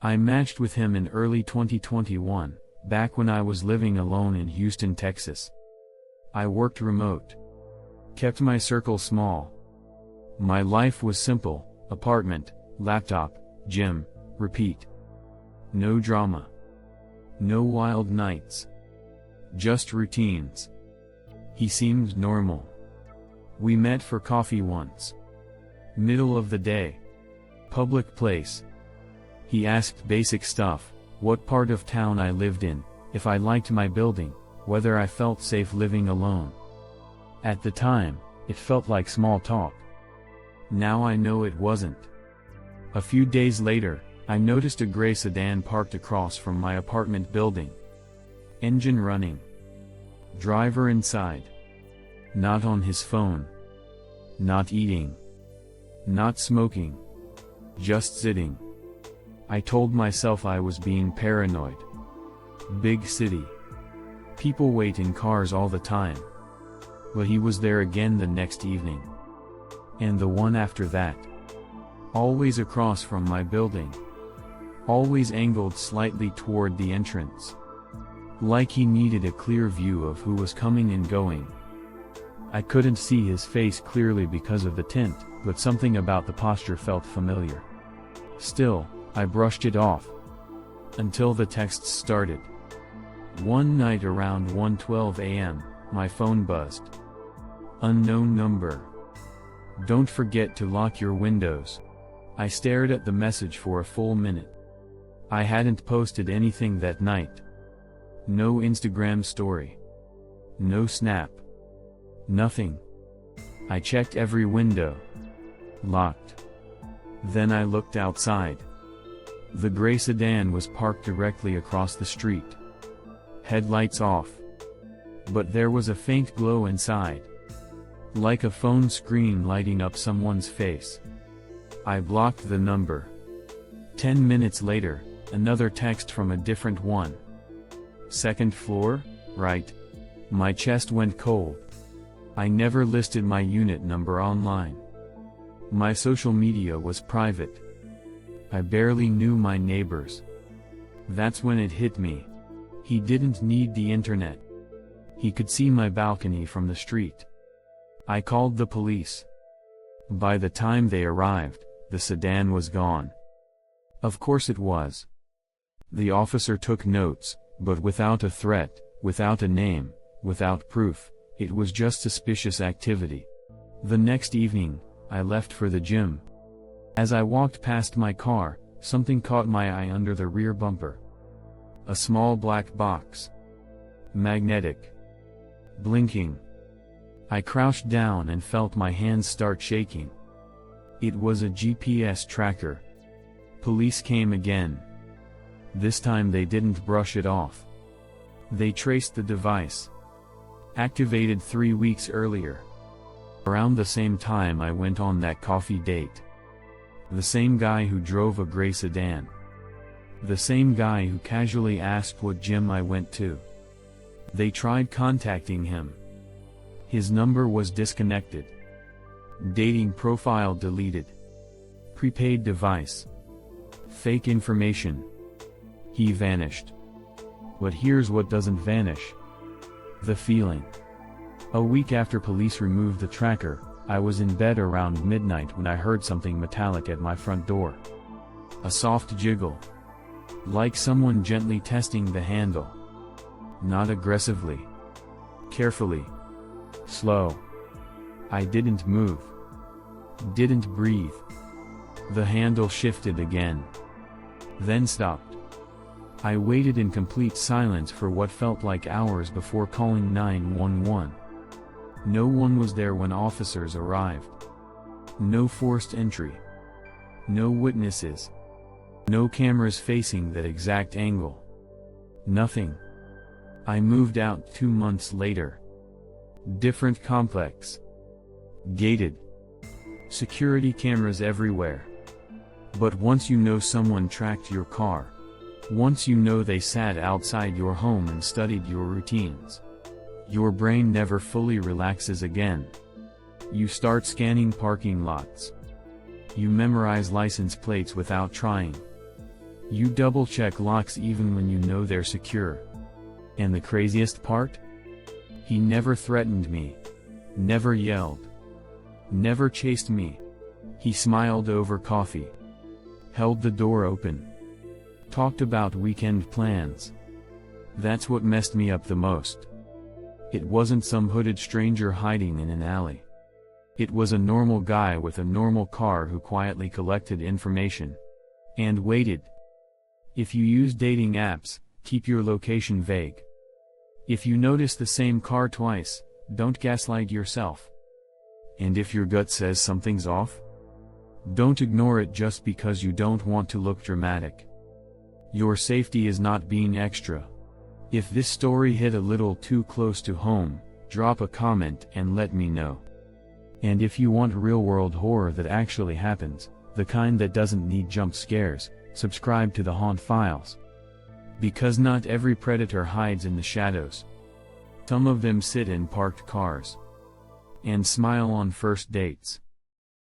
I matched with him in early 2021, back when I was living alone in Houston, Texas. I worked remote. Kept my circle small. My life was simple: apartment, laptop, gym, repeat. No drama. No wild nights. Just routines. He seemed normal. We met for coffee once. Middle of the day. Public place. He asked basic stuff: what part of town I lived in, if I liked my building, whether I felt safe living alone. At the time, it felt like small talk. Now I know it wasn't. A few days later, I noticed a gray sedan parked across from my apartment building. Engine running. Driver inside. Not on his phone. Not eating. Not smoking. Just sitting. I told myself I was being paranoid. Big city. People wait in cars all the time. But he was there again the next evening. And the one after that. Always across from my building. Always angled slightly toward the entrance. Like he needed a clear view of who was coming and going. I couldn't see his face clearly because of the tint, but something about the posture felt familiar. Still, I brushed it off. Until the texts started. One night around 1:12 a.m., my phone buzzed. Unknown number. Don't forget to lock your windows. I stared at the message for a full minute. I hadn't posted anything that night. No Instagram story. No snap. Nothing. I checked every window. Locked. Then I looked outside. The gray sedan was parked directly across the street. Headlights off. But there was a faint glow inside. Like a phone screen lighting up someone's face. I blocked the number. 10 minutes later, another text from a different one. Second floor, right? My chest went cold. I never listed my unit number online. My social media was private. I barely knew my neighbors. That's when it hit me. He didn't need the internet. He could see my balcony from the street. I called the police. By the time they arrived, the sedan was gone. Of course it was. The officer took notes, but without a threat, without a name, without proof. It was just suspicious activity. The next evening, I left for the gym. As I walked past my car, something caught my eye under the rear bumper. A small black box. Magnetic. Blinking. I crouched down and felt my hands start shaking. It was a GPS tracker. Police came again. This time they didn't brush it off. They traced the device. Activated 3 weeks earlier. Around the same time I went on that coffee date. The same guy who drove a gray sedan. The same guy who casually asked what gym I went to. They tried contacting him. His number was disconnected. Dating profile deleted. Prepaid device. Fake information. He vanished. But here's what doesn't vanish. The feeling. A week after police removed the tracker, I was in bed around midnight when I heard something metallic at my front door. A soft jiggle. Like someone gently testing the handle. Not aggressively. Carefully. Slow. I didn't move. Didn't breathe. The handle shifted again. Then stopped. I waited in complete silence for what felt like hours before calling 911. No one was there when officers arrived. No forced entry. No witnesses. No cameras facing that exact angle. Nothing. I moved out 2 months later. Different complex. Gated. Security cameras everywhere. But once you know someone tracked your car, once you know they sat outside your home and studied your routines, your brain never fully relaxes again. You start scanning parking lots. You memorize license plates without trying. You double-check locks even when you know they're secure. And the craziest part? He never threatened me. Never yelled. Never chased me. He smiled over coffee. Held the door open. Talked about weekend plans. That's what messed me up the most. It wasn't some hooded stranger hiding in an alley. It was a normal guy with a normal car who quietly collected information. And waited. If you use dating apps, keep your location vague. If you notice the same car twice, don't gaslight yourself. And if your gut says something's off, don't ignore it just because you don't want to look dramatic. Your safety is not being extra. If this story hit a little too close to home, drop a comment and let me know. And if you want real-world horror that actually happens, the kind that doesn't need jump scares, subscribe to the Haunt Files. Because not every predator hides in the shadows. Some of them sit in parked cars and smile on first dates.